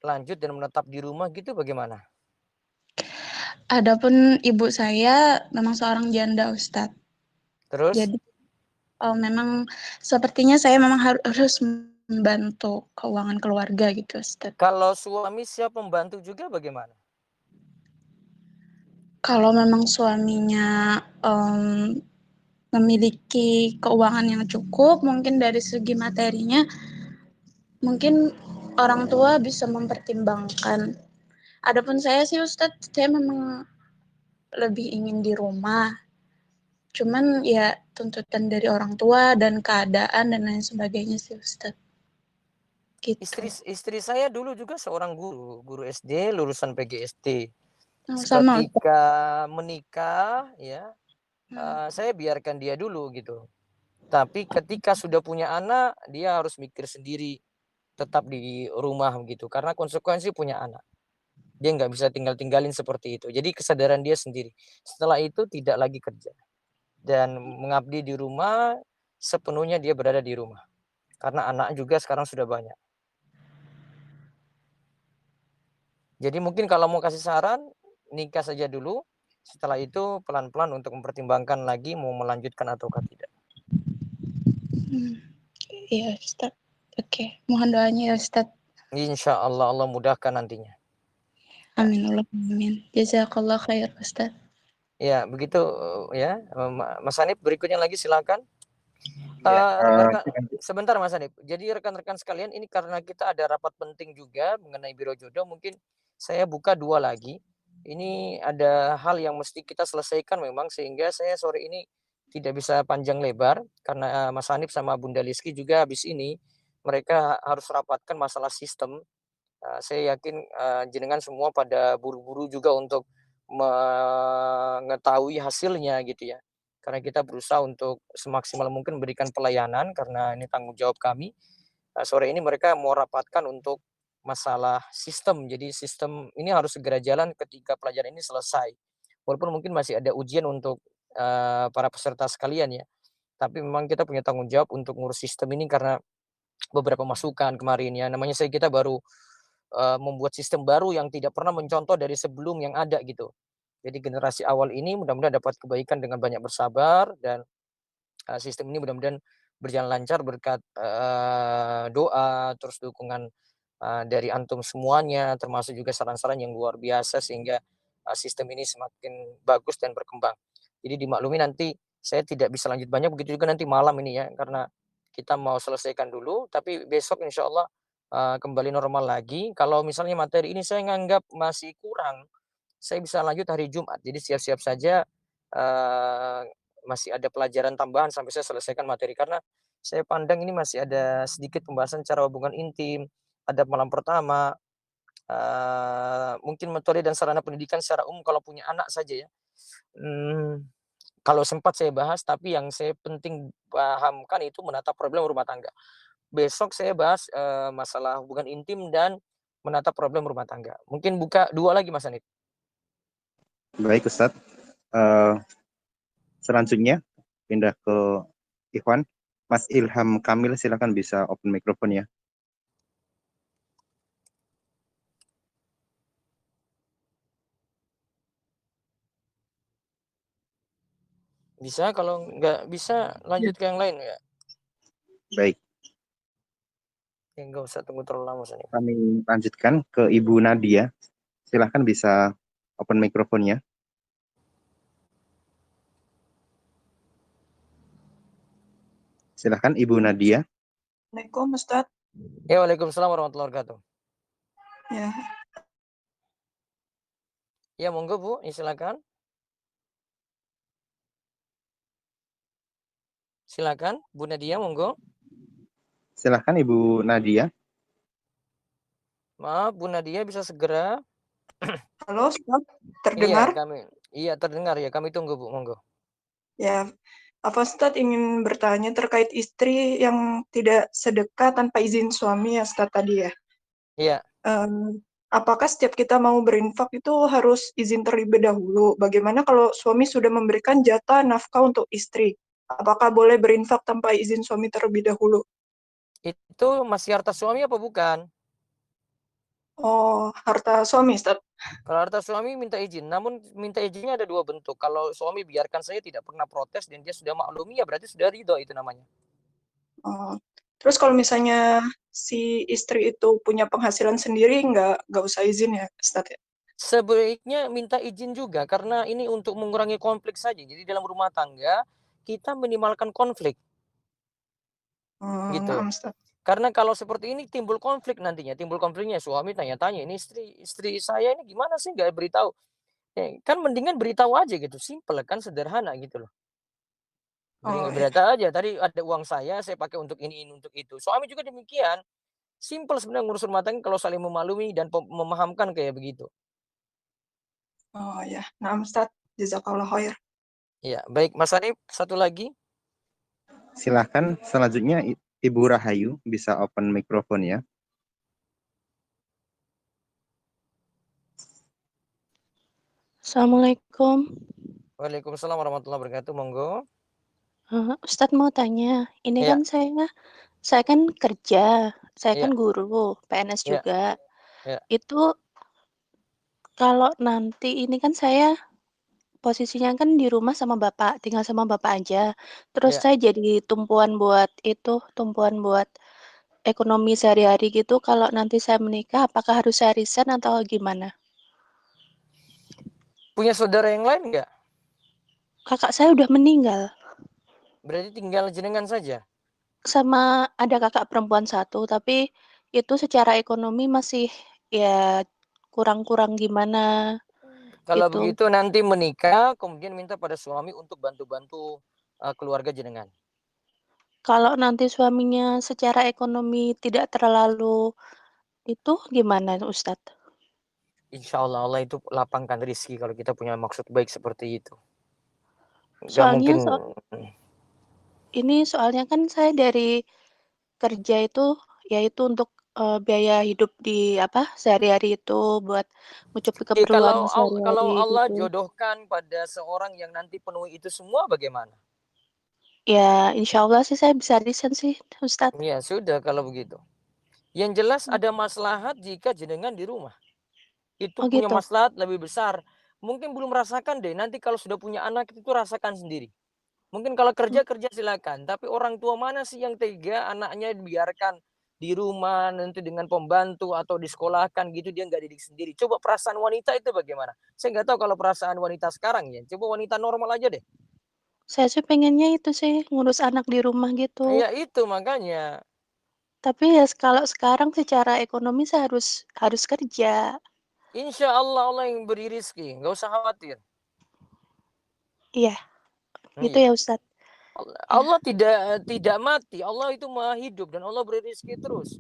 lanjut dan menetap di rumah gitu bagaimana? Adapun ibu saya memang seorang janda Ustadz. Terus Jadi memang sepertinya saya memang harus membantu keuangan keluarga gitu Ustadz. kalau suami siap membantu juga bagaimana? Kalau memang suaminya memiliki keuangan yang cukup, mungkin dari segi materinya, mungkin orang tua bisa mempertimbangkan. Adapun saya sih Ustadz, saya memang lebih ingin di rumah. Cuman ya tuntutan dari orang tua dan keadaan dan lain sebagainya sih Ustadz. Gitu. Istri saya dulu juga seorang guru SD lulusan PGSD. Sama Ustadz. Ketika menikah ya saya biarkan dia dulu gitu. Tapi ketika sudah punya anak, dia harus mikir sendiri, tetap di rumah gitu. Karena konsekuensi punya anak. Dia nggak bisa tinggalin seperti itu. Jadi kesadaran dia sendiri. Setelah itu tidak lagi kerja. Dan mengabdi di rumah, sepenuhnya dia berada di rumah. Karena anak juga sekarang sudah banyak. Jadi mungkin kalau mau kasih saran, nikah saja dulu. Setelah itu pelan-pelan untuk mempertimbangkan lagi mau melanjutkan ataukah tidak. Iya Ustadz. Oke, mohon doanya ya Ustadz. Insya Allah Allah mudahkan nantinya. Amin Allah amin. Jazakallah khair Ustadz. Ya begitu ya, Mas Hanif berikutnya lagi silakan. Ya, Sebentar Mas Hanif. Jadi rekan-rekan sekalian, ini karena kita ada rapat penting juga mengenai Biro Jodoh, mungkin saya buka 2 lagi. Ini ada hal yang mesti kita selesaikan memang, sehingga saya sore ini tidak bisa panjang lebar karena Mas Hanif sama Bunda Liski juga habis ini mereka harus rapatkan masalah sistem. Saya yakin jenengan semua pada buru-buru juga untuk mengetahui hasilnya gitu ya. Karena kita berusaha untuk semaksimal mungkin memberikan pelayanan karena ini tanggung jawab kami. Sore ini mereka mau rapatkan untuk masalah sistem. Jadi sistem ini harus segera jalan ketika pelajaran ini selesai. Walaupun mungkin masih ada ujian untuk para peserta sekalian ya. Tapi memang kita punya tanggung jawab untuk ngurus sistem ini karena beberapa masukan kemarin ya. Namanya kita baru membuat sistem baru yang tidak pernah mencontoh dari sebelum yang ada gitu. Jadi generasi awal ini mudah-mudahan dapat kebaikan dengan banyak bersabar dan sistem ini mudah-mudahan berjalan lancar berkat doa, terus dukungan dari antum semuanya, termasuk juga saran-saran yang luar biasa sehingga sistem ini semakin bagus dan berkembang. Jadi dimaklumi nanti saya tidak bisa lanjut banyak, begitu juga nanti malam ini ya, karena kita mau selesaikan dulu, tapi besok insya Allah kembali normal lagi. Kalau misalnya materi ini saya nganggap masih kurang, saya bisa lanjut hari Jumat. Jadi siap-siap saja masih ada pelajaran tambahan sampai saya selesaikan materi. Karena saya pandang ini masih ada sedikit pembahasan cara hubungan intim, adab malam pertama, mungkin metode dan sarana pendidikan secara umum kalau punya anak saja ya. Kalau sempat saya bahas, tapi yang saya penting pahamkan itu menata problem rumah tangga. Besok saya bahas masalah hubungan intim dan menata problem rumah tangga. Mungkin buka 2 lagi Mas Hanif. baik Ustadz. Selanjutnya pindah ke Ikhwan. Mas Ilham Kamil, silakan bisa open microphone ya. Bisa, kalau nggak bisa lanjut ke yang lain ya. Baik, Ya nggak usah tunggu terlalu lama Mas Hanif. kami lanjutkan ke Ibu Nadia. Silakan bisa open microphone-nya. Silakan Ibu Nadia. Assalamualaikum Ustadz. Ya, waalaikumsalam warahmatullahi wabarakatuh. Ya, Ya monggo Bu, silakan. Silakan, Bu Nadia, monggo. Silahkan Ibu Nadia. Maaf, Bu Nadia bisa segera. Halo, Ustaz. Iya, Terdengar? terdengar ya. Kami tunggu, Bu, monggo. Ya, apa Ustaz ingin bertanya terkait istri yang tidak sedekah tanpa izin suami ya, Ustaz tadi ya? Iya. Apakah setiap kita mau berinfak itu harus izin terlebih dahulu? Bagaimana kalau suami sudah memberikan jatah nafkah untuk istri? Apakah boleh berinfak tanpa izin suami terlebih dahulu? Itu masih harta suami apa bukan? Oh, harta suami, Ustaz. Kalau harta suami minta izin, namun minta izinnya ada 2 bentuk. Kalau suami biarkan saya tidak pernah protes dan dia sudah maklumi, ya berarti sudah ridho itu namanya. Oh. Terus kalau misalnya si istri itu punya penghasilan sendiri, nggak usah izin ya, Ustaz ya? Sebaiknya minta izin juga karena ini untuk mengurangi konflik saja. Jadi dalam rumah tangga kita minimalkan konflik gitu. Naam, Ustaz. Karena kalau seperti ini timbul konflik nantinya, timbul konfliknya suami tanya-tanya ini istri saya ini gimana sih nggak beritahu. Kan mendingan beritahu aja gitu, simple kan sederhana gitu loh. Oh ya. Berita aja tadi ada uang saya pakai untuk ini untuk itu. Suami juga demikian. Simple sebenarnya ngurus rumah tangga kalau saling memaklumi dan memahamkan kayak begitu. Oh ya. Naam, Ustaz. Jazakallah khair. Ya, baik Mas Hanif, satu lagi. Silahkan selanjutnya Ibu Rahayu bisa open mikrofon ya. Assalamualaikum. Waalaikumsalam warahmatullahi wabarakatuh. Monggo. Ustadz mau tanya, ini Ya, kan saya kan kerja, saya ya, kan guru, PNS ya, juga. ya, Itu kalau nanti ini kan saya posisinya kan di rumah sama bapak, tinggal sama bapak aja. Terus ya. saya jadi tumpuan buat ekonomi sehari-hari gitu. Kalau nanti saya menikah, apakah harus saya resign atau gimana? Punya saudara yang lain nggak? Kakak saya udah meninggal, Berarti tinggal jenengan saja. sama ada kakak perempuan satu, tapi itu secara ekonomi masih ya kurang-kurang gimana Kalau gitu. begitu nanti menikah, kemudian minta pada suami untuk bantu-bantu keluarga jenengan. Kalau nanti suaminya secara ekonomi tidak terlalu itu gimana Ustadz? Insya Allah Allah itu lapangkan rezeki kalau kita punya maksud baik seperti itu. Nggak Soalnya mungkin. soalnya kan saya dari kerja itu yaitu untuk biaya hidup di sehari-hari itu buat mencukupi keperluan Kalau sehari-hari Allah gitu. jodohkan pada seorang yang nanti penuhi itu semua, bagaimana? Ya, insya Allah sih saya bisa resign sih, Ustadz. Ya sudah kalau begitu. Yang jelas ada maslahat jika jenengan di rumah. Itu Oh punya gitu. maslahat lebih besar. Mungkin belum merasakan deh. Nanti kalau sudah punya anak itu rasakan sendiri. Mungkin kalau kerja silakan. Tapi orang tua mana sih yang tega anaknya dibiarkan di rumah nanti dengan pembantu atau disekolahkan gitu dia nggak didik sendiri. Coba perasaan wanita itu bagaimana? Saya nggak tahu kalau perasaan wanita sekarang ya. Coba wanita normal aja deh. Saya sih pengennya itu sih ngurus anak di rumah gitu. Ya itu makanya. Tapi ya kalau sekarang secara ekonomi saya harus kerja. Insya Allah Allah yang beri rizki. Nggak usah khawatir. Iya, gitu Iya. ya Ustadz. Ya, Allah tidak mati. Allah itu maha hidup dan Allah beri rizki terus.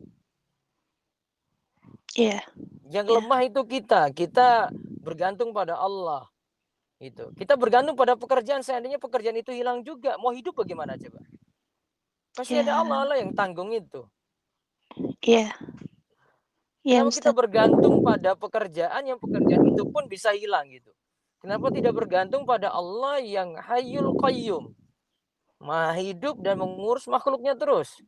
iya, Yang iya, lemah itu kita bergantung pada Allah. Itu. Kita bergantung pada pekerjaan, seandainya pekerjaan itu hilang juga, mau hidup bagaimana coba? Pasti ada iya, Allah yang tanggung itu. iya, iya Kenapa kita Ustadz. bergantung pada pekerjaan yang pekerjaan itu pun bisa hilang gitu? Kenapa tidak bergantung pada Allah yang Hayyul Qayyum, Maha hidup dan mengurus makhluknya terus?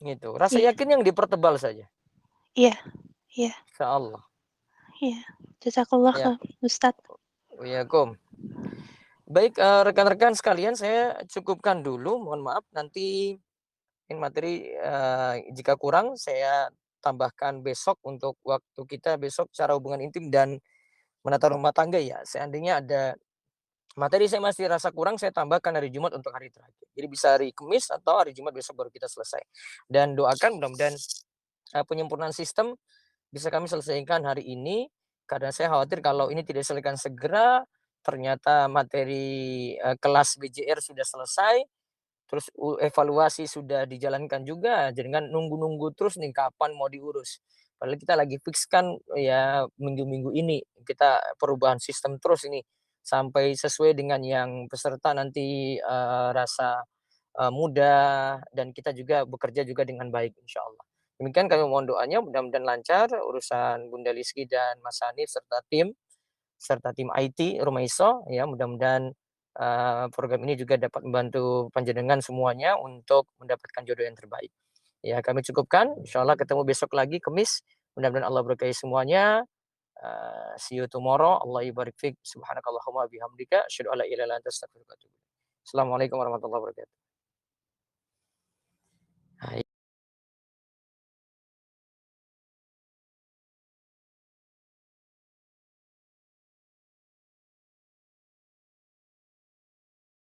Gitu. Rasa Iya, yakin yang dipertebal saja. iya, iya, Insya Allah. iya. Jazakallah Ya, Ustadz. Wiyakum. Baik, rekan-rekan sekalian, saya cukupkan dulu. Mohon maaf, nanti materi jika kurang saya tambahkan besok untuk waktu kita besok cara hubungan intim dan menata rumah tangga ya. Seandainya ada materi saya masih rasa kurang, saya tambahkan hari Jumat untuk hari terakhir. Jadi bisa hari Kamis atau hari Jumat besok baru kita selesai. Dan doakan mudah-mudahan penyempurnaan sistem bisa kami selesaikan hari ini. Karena saya khawatir kalau ini tidak diselesaikan segera, ternyata materi kelas BJR sudah selesai, terus evaluasi sudah dijalankan juga, jangan nunggu-nunggu terus nih kapan mau diurus. Padahal kita lagi fixkan ya minggu-minggu ini kita perubahan sistem terus ini sampai sesuai dengan yang peserta nanti rasa mudah dan kita juga bekerja juga dengan baik insya Allah. Demikian kami mohon doanya mudah-mudahan lancar urusan Bunda Liski dan Mas Hanif serta tim IT Rumaiso ya mudah-mudahan program ini juga dapat membantu panjenengan semuanya untuk mendapatkan jodoh yang terbaik. Ya kami cukupkan, insya Allah ketemu besok lagi Kamis. Mudah-mudahan Allah berkahi semuanya. See you tomorrow. Allah ibarik fik. Subhanakallahumma bihamdika. Asyhadu an la ilaha illa anta astaghfiruka wa atubu ilaik. Assalamualaikum warahmatullahi wabarakatuh.